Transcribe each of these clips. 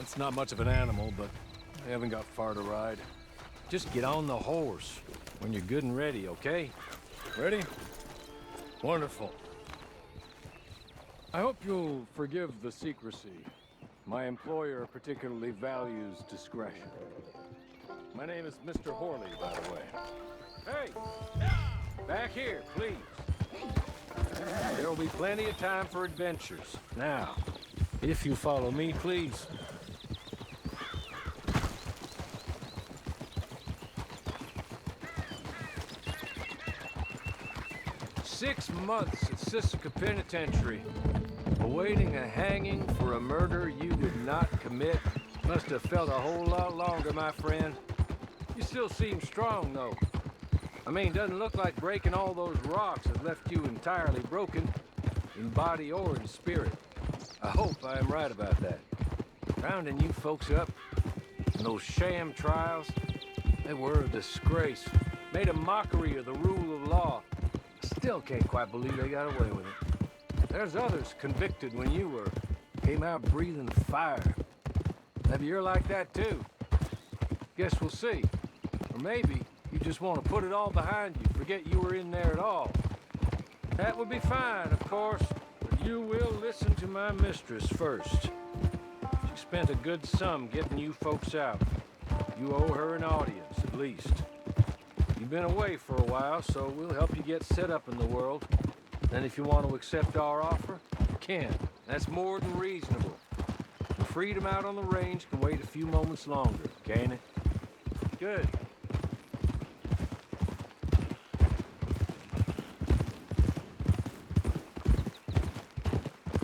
It's not much of an animal, but I haven't got far to ride. Just get on the horse when you're good and ready, okay? Ready? Wonderful. I hope you'll forgive the secrecy. My employer particularly values discretion. My name is Mr. Horley, by the way. Hey! Back here, please. There will be plenty of time for adventures. Now, if you follow me, please. 6 months at Sisika Penitentiary, awaiting a hanging for a murder you did not commit. Must have felt a whole lot longer, my friend. You still seem strong, though. I mean, doesn't look like breaking all those rocks has left you entirely broken, in body or in spirit. I hope I am right about that. Rounding you folks up, and those sham trials, they were a disgrace. Made a mockery of the rule of law. Still can't quite believe they got away with it. There's others convicted when you were. Came out breathing fire. Maybe you're like that too. Guess we'll see. Or maybe you just want to put it all behind you, forget you were in there at all. That would be fine, of course, but you will listen to my mistress first. She spent a good sum getting you folks out. You owe her an audience, at least. You've been away for a while, so we'll help you get set up in the world. Then if you want to accept our offer, you can. That's more than reasonable. The freedom out on the range can wait a few moments longer, can't it? Good.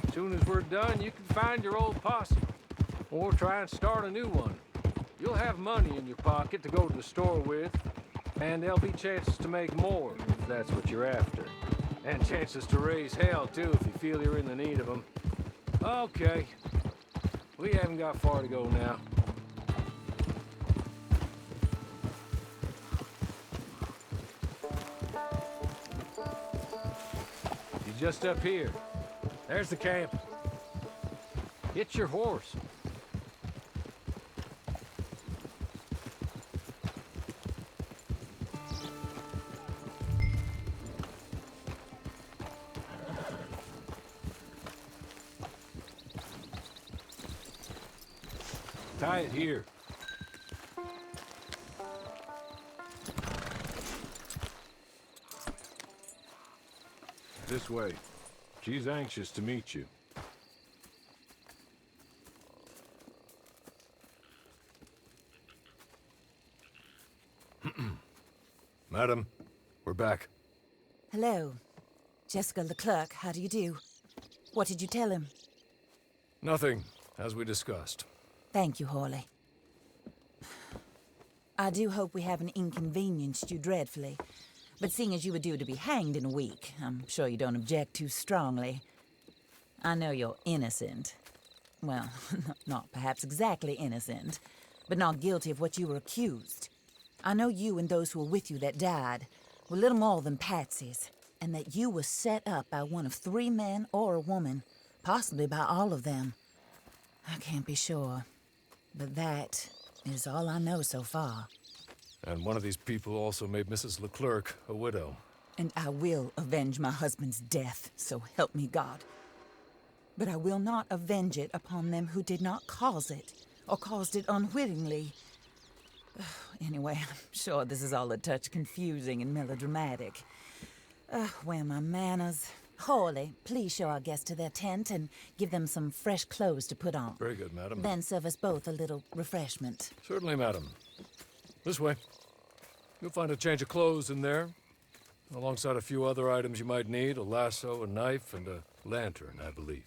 As soon as we're done, you can find your old posse. Or try and start a new one. You'll have money in your pocket to go to the store with. And there'll be chances to make more, if that's what you're after. And chances to raise hell, too, if you feel you're in the need of them. Okay. We haven't got far to go now. You're just up here. There's the camp. Get your horse. Tie it here. This way. She's anxious to meet you. Madam, we're back. Hello. Jessica Leclerc, how do you do? What did you tell him? Nothing, as we discussed. Thank you, Horley. I do hope we haven't inconvenienced you dreadfully. But seeing as you were due to be hanged in a week, I'm sure you don't object too strongly. I know you're innocent. Well, not perhaps exactly innocent, but not guilty of what you were accused. I know you and those who were with you that died were little more than patsies, and that you were set up by one of 3 men or a woman, possibly by all of them. I can't be sure. But that is all I know so far. And one of these people also made Mrs. Leclerc a widow. And I will avenge my husband's death, so help me God. But I will not avenge it upon them who did not cause it, or caused it unwittingly. Anyway, I'm sure this is all a touch confusing and melodramatic. Where are my manners? Horley, please show our guests to their tent and give them some fresh clothes to put on. Very good, madam. Then serve us both a little refreshment. Certainly, madam. This way. You'll find a change of clothes in there, alongside a few other items you might need, a lasso, a knife, and a lantern, I believe.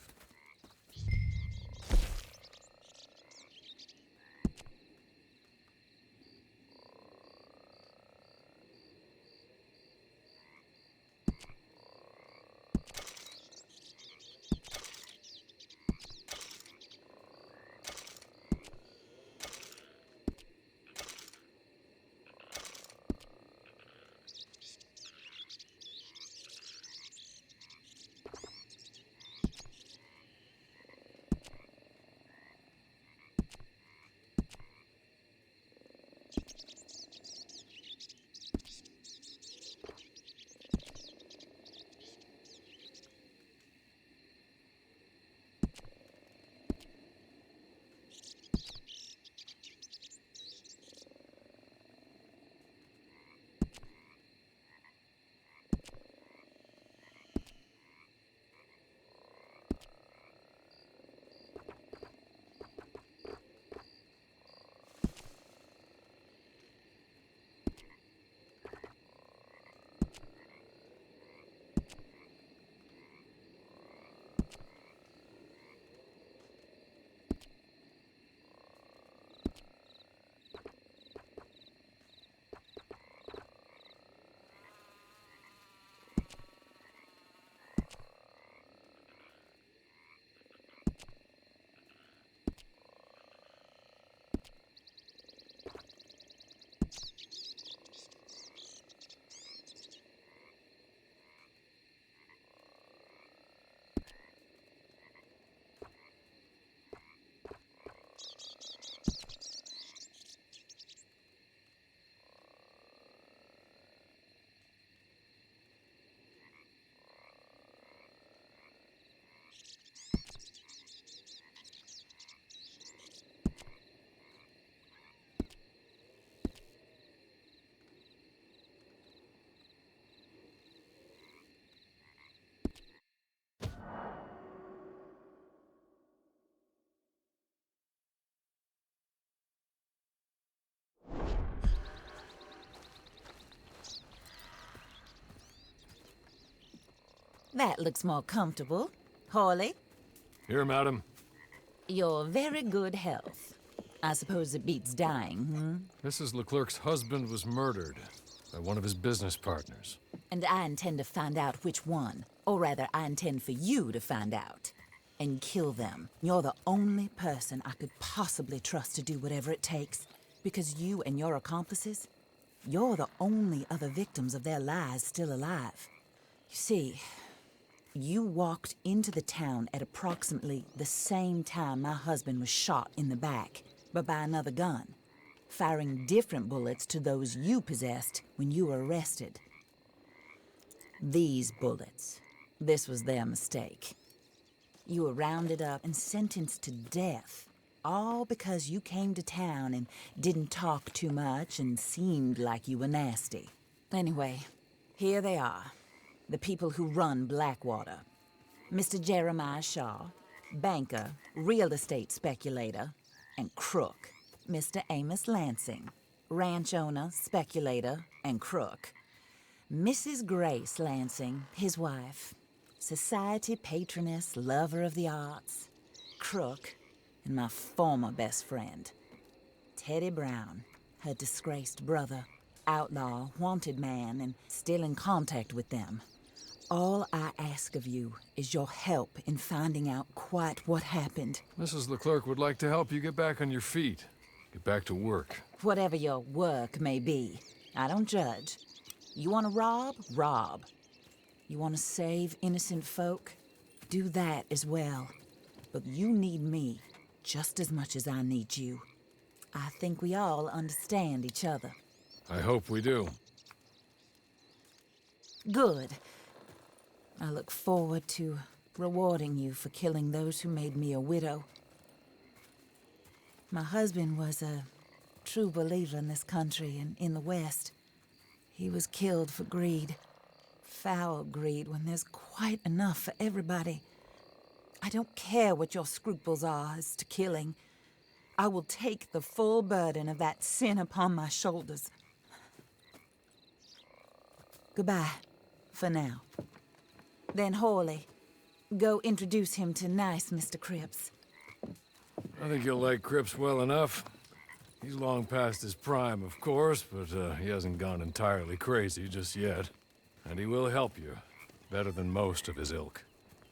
That looks more comfortable. Hawley, Here, madam. your very good health. I suppose it beats dying, Mrs. Leclerc's husband was murdered by one of his business partners. And I intend to find out which one. Or rather, I intend for you to find out. And kill them. You're the only person I could possibly trust to do whatever it takes. Because you and your accomplices, you're the only other victims of their lies still alive. You see, you walked into the town at approximately the same time my husband was shot in the back, but by another gun, firing different bullets to those you possessed when you were arrested. These bullets, this was their mistake. You were rounded up and sentenced to death, all because you came to town and didn't talk too much and seemed like you were nasty. Anyway, here they are, the people who run Blackwater. Mr. Jeremiah Shaw, banker, real estate speculator, and crook. Mr. Amos Lansing, ranch owner, speculator, and crook. Mrs. Grace Lansing, his wife, society patroness, lover of the arts, crook, and my former best friend, Teddy Brown, her disgraced brother, outlaw, wanted man, and still in contact with them. All I ask of you is your help in finding out quite what happened. Mrs. Leclerc would like to help you get back on your feet. Get back to work. Whatever your work may be, I don't judge. You want to rob? Rob. You want to save innocent folk? Do that as well. But you need me just as much as I need you. I think we all understand each other. I hope we do. Good. I look forward to rewarding you for killing those who made me a widow. My husband was a true believer in this country and in the West. He was killed for greed. Foul greed when there's quite enough for everybody. I don't care what your scruples are as to killing. I will take the full burden of that sin upon my shoulders. Goodbye, for now. Then Hawley, go introduce him to nice Mr. Cripps. I think you'll like Cripps well enough. He's long past his prime, of course, but he hasn't gone entirely crazy just yet. And he will help you, better than most of his ilk.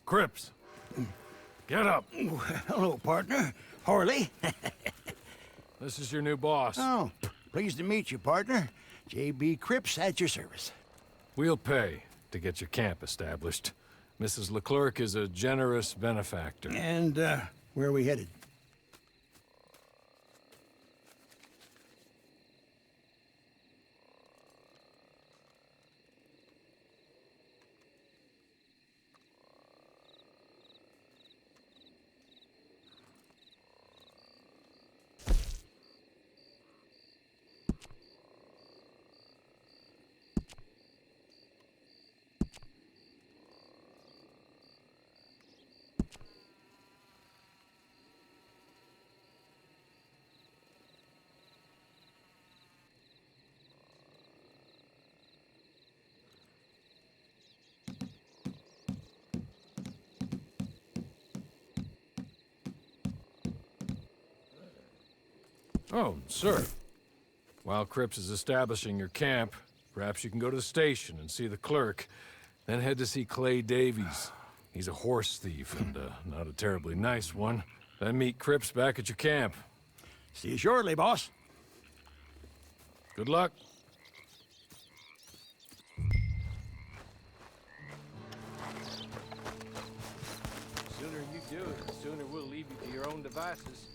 Cripps! Get up! Hello, partner. Harley. This is your new boss. Oh, pleased to meet you, partner. J.B. Cripps at your service. We'll pay to get your camp established. Mrs. Leclerc is a generous benefactor. And, where are we headed? Oh, sir. While Cripps is establishing your camp, perhaps you can go to the station and see the clerk, then head to see Clay Davies. He's a horse thief, and not a terribly nice one. Then meet Cripps back at your camp. See you shortly, boss. Good luck. The sooner you do it, the sooner we'll leave you to your own devices.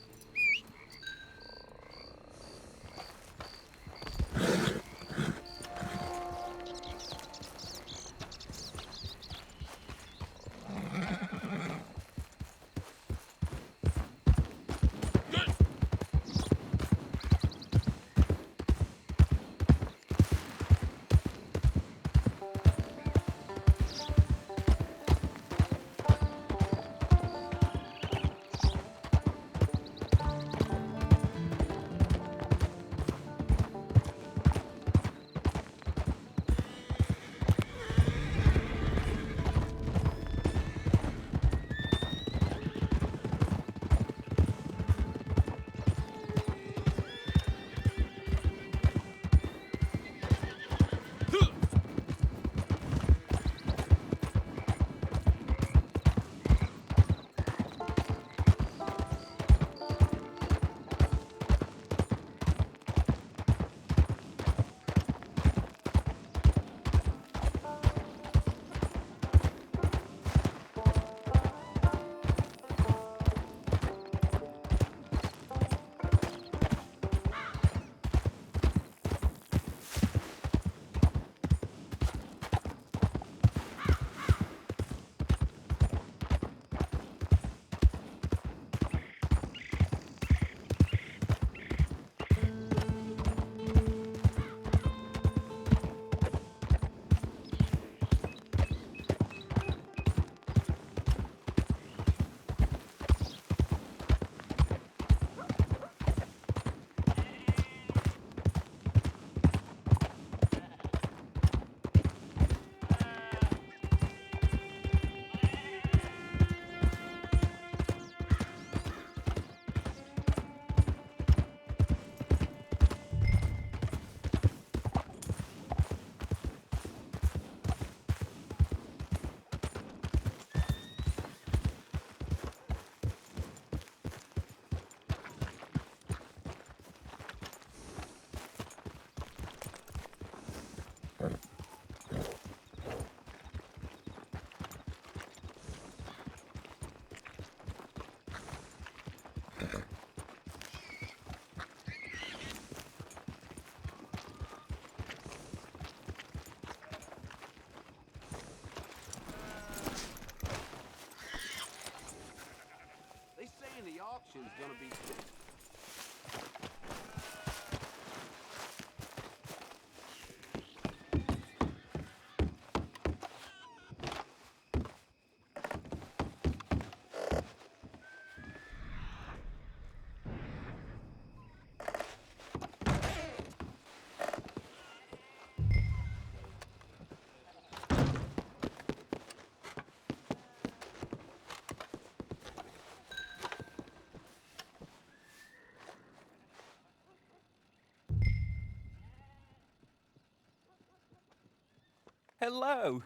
Hello.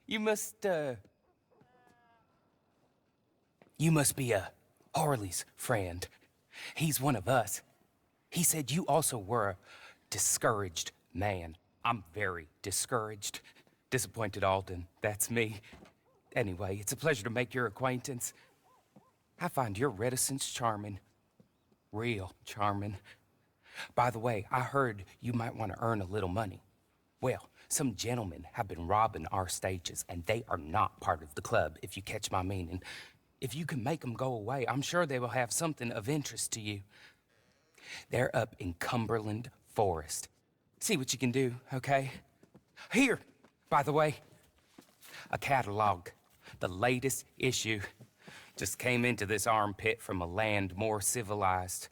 You must be Harley's friend. He's one of us. He said you also were a discouraged man. I'm very discouraged. Disappointed Alden, that's me. Anyway, it's a pleasure to make your acquaintance. I find your reticence charming. Real charming. By the way, I heard you might want to earn a little money. Well, some gentlemen have been robbing our stages, and they are not part of the club, if you catch my meaning. If you can make them go away, I'm sure they will have something of interest to you. They're up in Cumberland Forest. See what you can do, okay? Here, by the way, a catalog. The latest issue. Just came into this armpit from a land more civilized.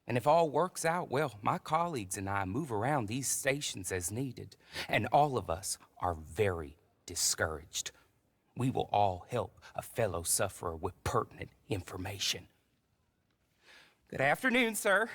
And if all works out, well, my colleagues and I move around these stations as needed. And all of us are very discouraged. We will all help a fellow sufferer with pertinent information. Good afternoon, sir.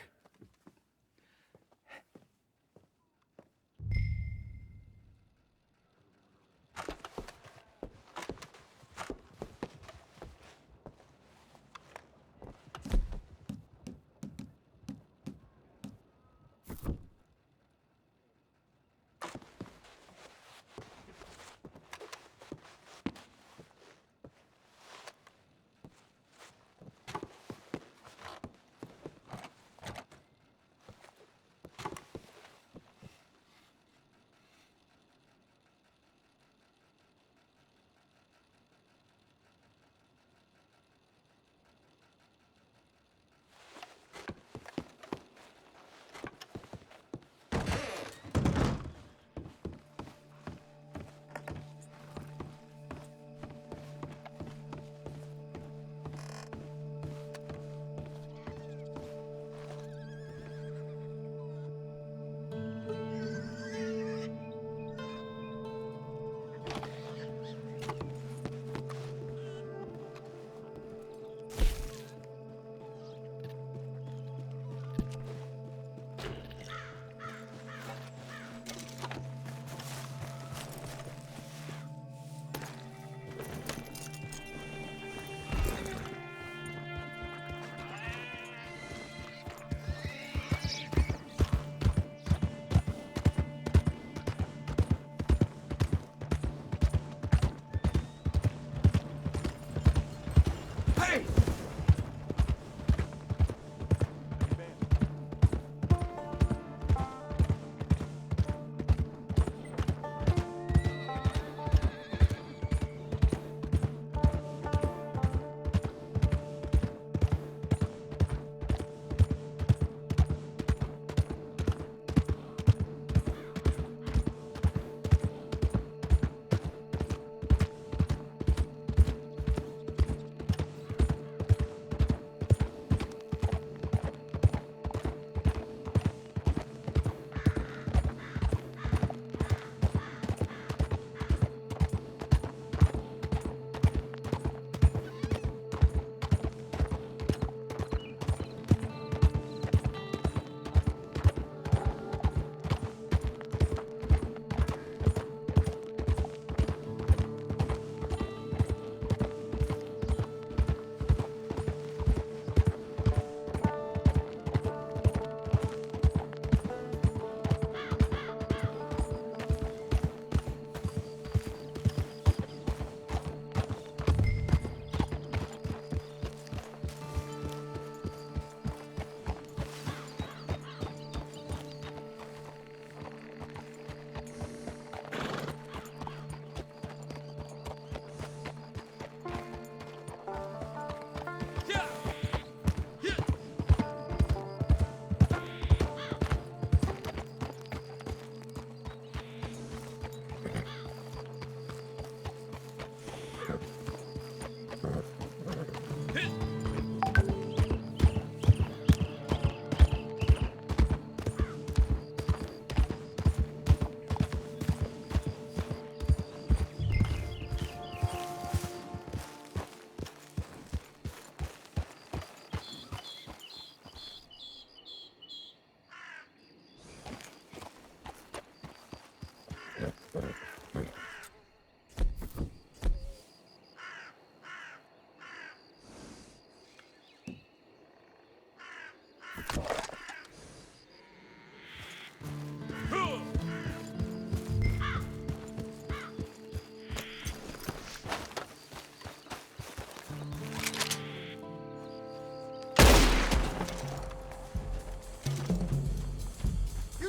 You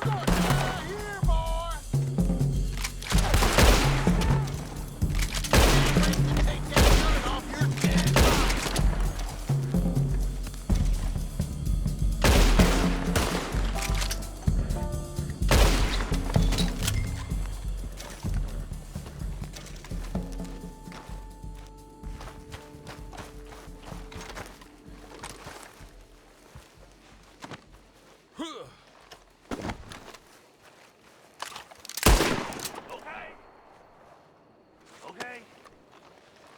gonna die here, boy! Take that gun off your dead body! Okay.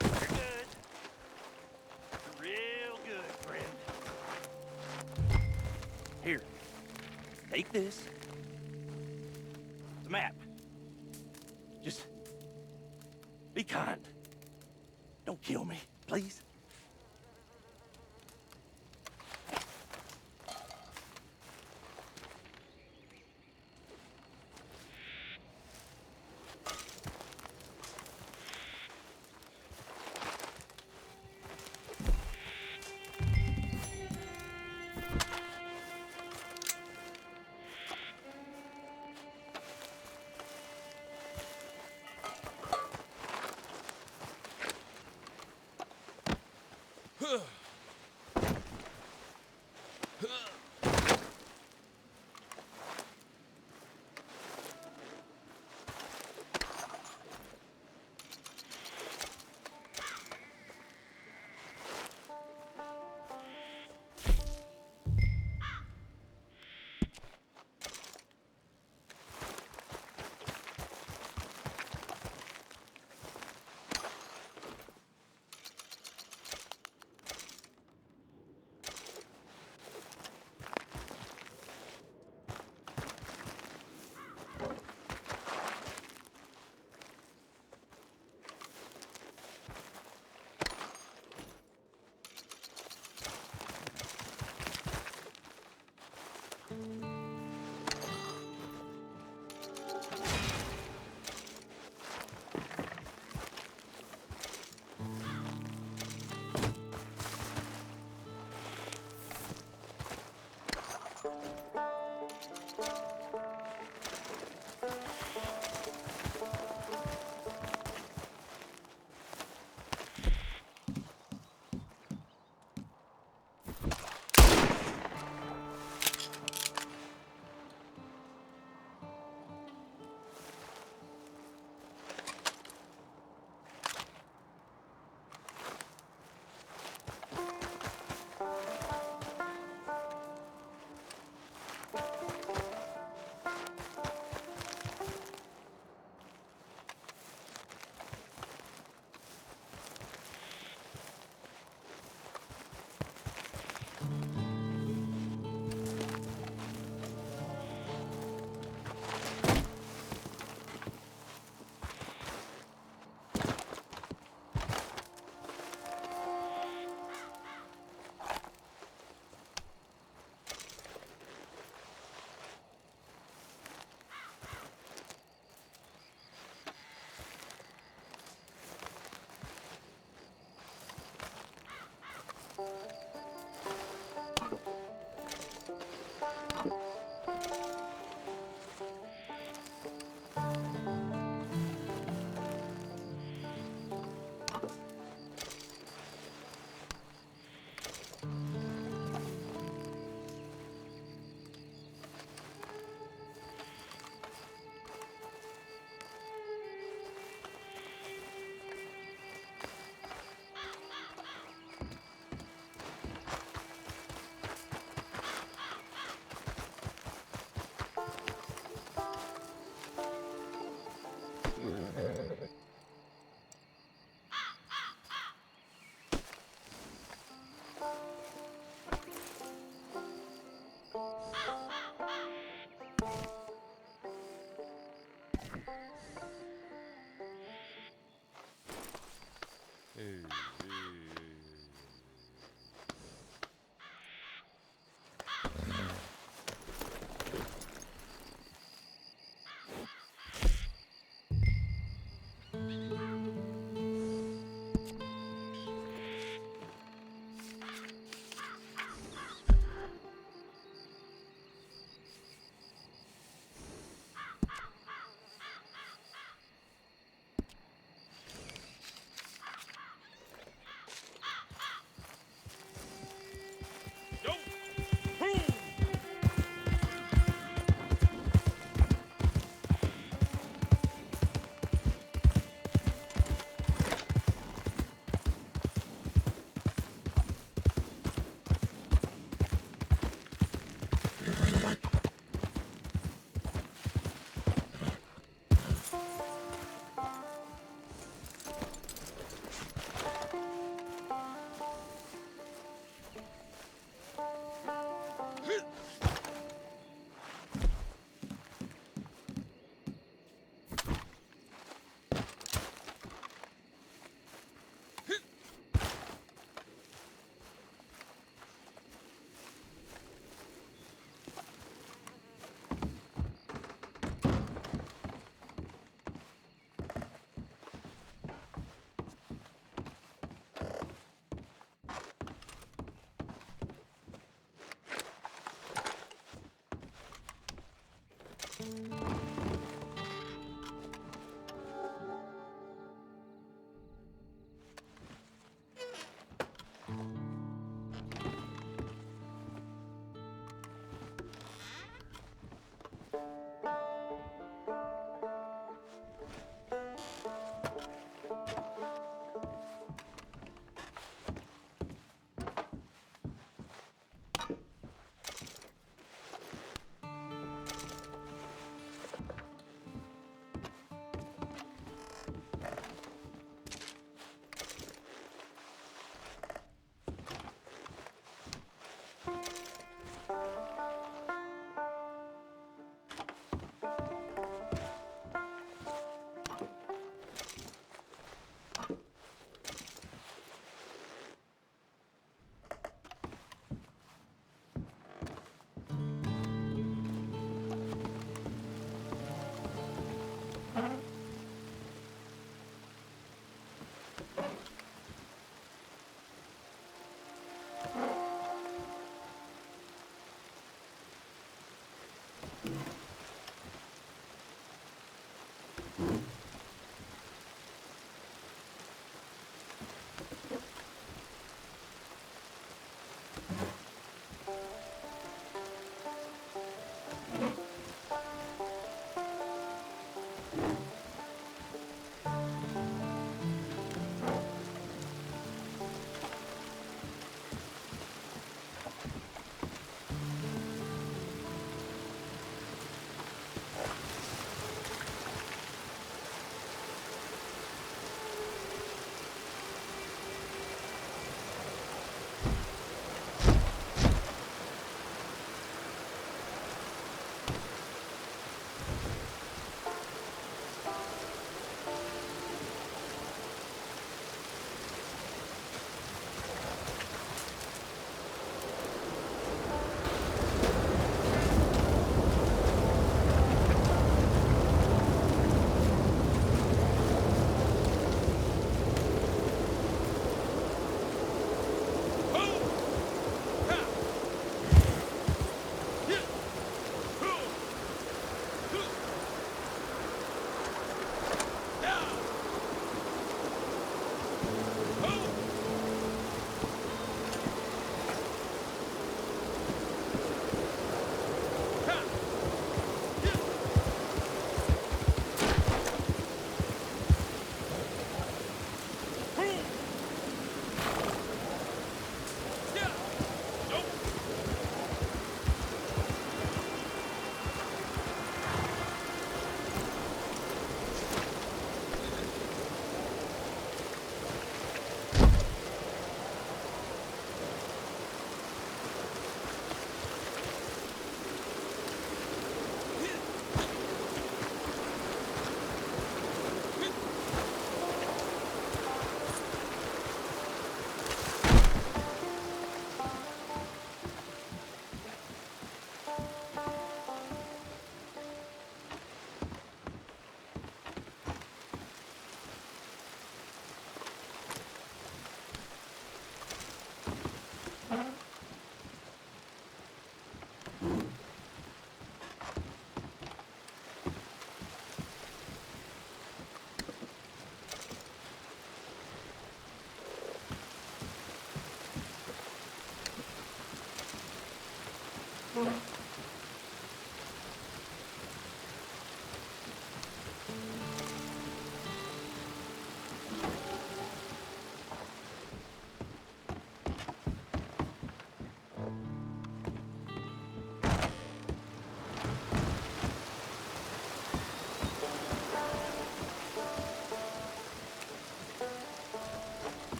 You're good. You're real good, friend. Here. Take this. It's a map. Just be kind. Don't kill me, please.